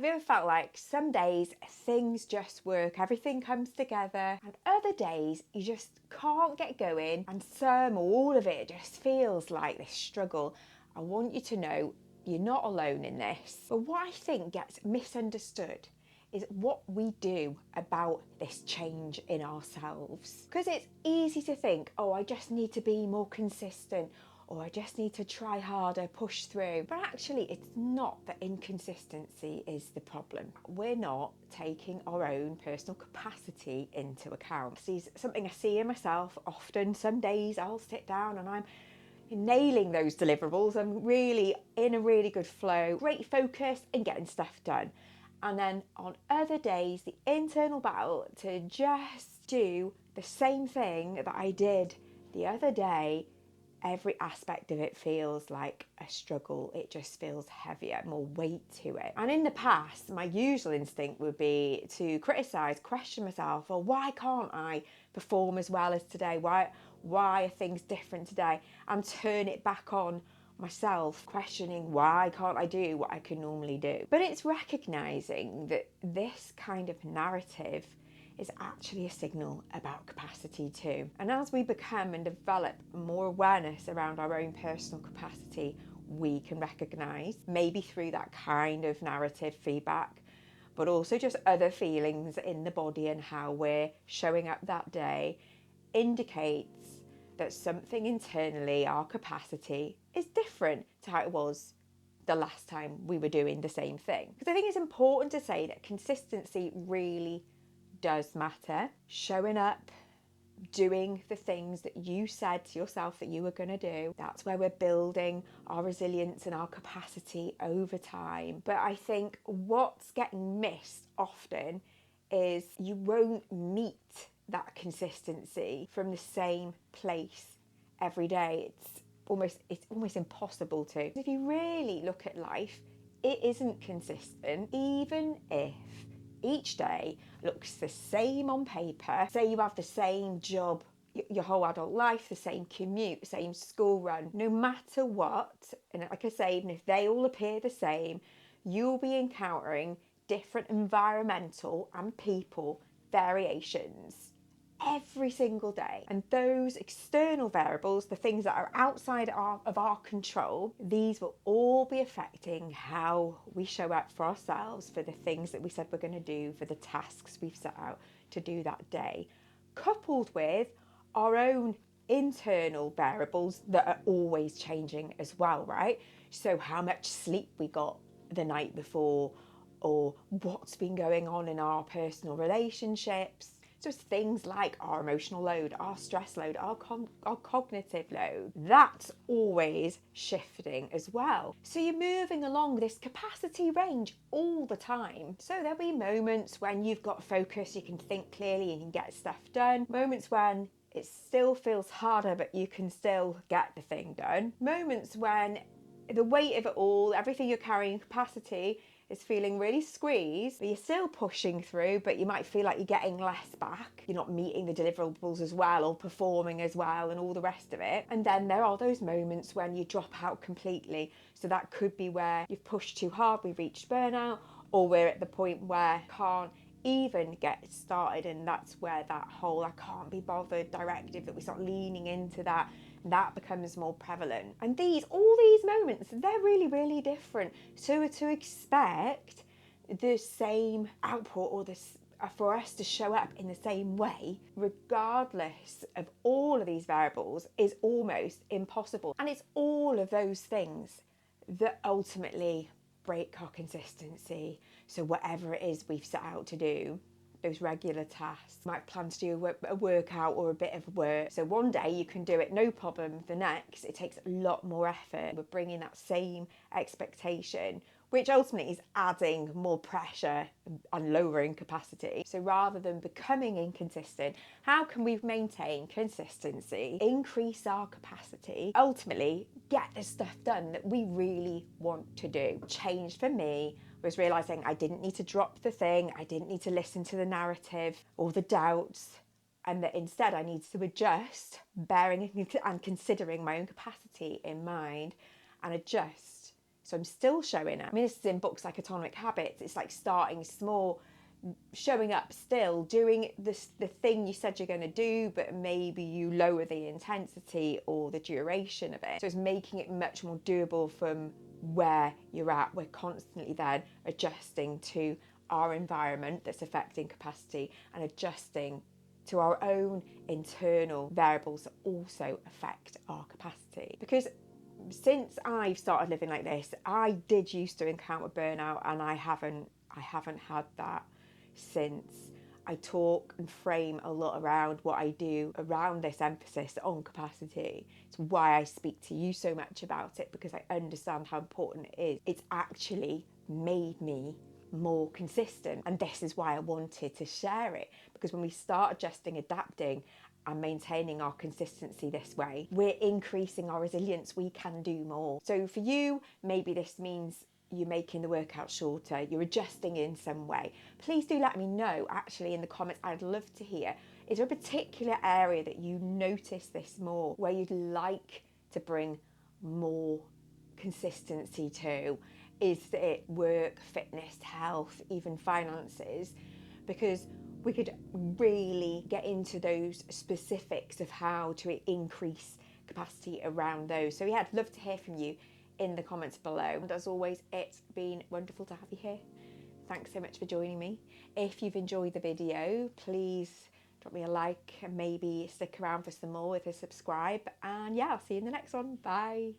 Have you ever felt like some days things just work, everything comes together, and other days you just can't get going, and some or all of it just feels like this struggle? I want you to know you're not alone in this. But what I think gets misunderstood is what we do about this change in ourselves. Because it's easy to think, oh, I just need to be more consistent, or I just need to try harder, push through. But actually, it's not that inconsistency is the problem. We're not taking our own personal capacity into account. This is something I see in myself often. Some days I'll sit down and I'm nailing those deliverables. I'm really in a really good flow, great focus and getting stuff done. And then on other days, the internal battle to just do the same thing that I did the other day, every aspect of it feels like a struggle. It just feels heavier, more weight to it. And in the past, my usual instinct would be to criticise, question myself, or why can't I perform as well as today? Why are things different today? And turn it back on myself, questioning why can't I do what I can normally do. But it's recognising that this kind of narrative is actually a signal about capacity too. And as we become and develop more awareness around our own personal capacity, we can recognise, maybe through that kind of narrative feedback, but also just other feelings in the body and how we're showing up that day, indicates that something internally, our capacity, is different to how it was the last time we were doing the same thing. Because I think it's important to say that consistency really does matter. Showing up, doing the things that you said to yourself that you were going to do, that's where we're building our resilience and our capacity over time. But I think what's getting missed often is you won't meet that consistency from the same place every day. It's almost impossible to. If you really look at life, it isn't consistent. Even if each day looks the same on paper, say you have the same job your whole adult life, the same commute, same school run, no matter what, and like I say, even if they all appear the same, you'll be encountering different environmental and people variations every single day. And those external variables, the things that are outside of our control, these will all be affecting how we show up for ourselves, for the things that we said we're going to do, for the tasks we've set out to do that day, coupled with our own internal variables that are always changing as well, right? So how much sleep we got the night before, or what's been going on in our personal relationships. So it's things like our emotional load, our stress load, our cognitive load. That's always shifting as well. So you're moving along this capacity range all the time. So there'll be moments when you've got focus, you can think clearly and you can get stuff done. Moments when it still feels harder, but you can still get the thing done. Moments when the weight of it all, everything you're carrying capacity, is feeling really squeezed, but you're still pushing through, but you might feel like you're getting less back. You're not meeting the deliverables as well, or performing as well, and all the rest of it. And then there are those moments when you drop out completely. So that could be where you've pushed too hard, we've reached burnout, or we're at the point where can't even get started, and that's where that whole I can't be bothered directive, that we start leaning into that becomes more prevalent. And all these moments, they're really, really different. So to expect the same output or this for us to show up in the same way, regardless of all of these variables, is almost impossible. And it's all of those things that ultimately break our consistency. So whatever it is we've set out to do, those regular tasks, you might plan to do a workout or a bit of work. So one day you can do it no problem, the next it takes a lot more effort. We're bringing that same expectation, which ultimately is adding more pressure and lowering capacity. So rather than becoming inconsistent, how can we maintain consistency, increase our capacity, ultimately get the stuff done that we really want to do? Change for me was realising I didn't need to drop the thing, I didn't need to listen to the narrative or the doubts, and that instead I needed to adjust, bearing and considering my own capacity in mind, and adjust So I'm still showing up. I mean, this is in books like Atomic Habits. It's like starting small, showing up still, doing the thing you said you're going to do, but maybe you lower the intensity or the duration of it. So it's making it much more doable from where you're at. We're constantly then adjusting to our environment that's affecting capacity and adjusting to our own internal variables that also affect our capacity. Because since I've started living like this, I did used to encounter burnout, and I haven't had that since. I talk and frame a lot around what I do around this emphasis on capacity. It's why I speak to you so much about it, because I understand how important it is. It's actually made me more consistent, and this is why I wanted to share it, because when we start adjusting, adapting and maintaining our consistency this way, we're increasing our resilience. We can do more. So for you, maybe this means you're making the workout shorter, you're adjusting in some way. Please do let me know actually in the comments. I'd love to hear, is there a particular area that you notice this more, where you'd like to bring more consistency to? Is it work, fitness, health, even finances? Because we could really get into those specifics of how to increase capacity around those. So yeah, I'd love to hear from you in the comments below. And as always, it's been wonderful to have you here. Thanks so much for joining me. If you've enjoyed the video, please drop me a like and maybe stick around for some more with a subscribe. And yeah, I'll see you in the next one. Bye.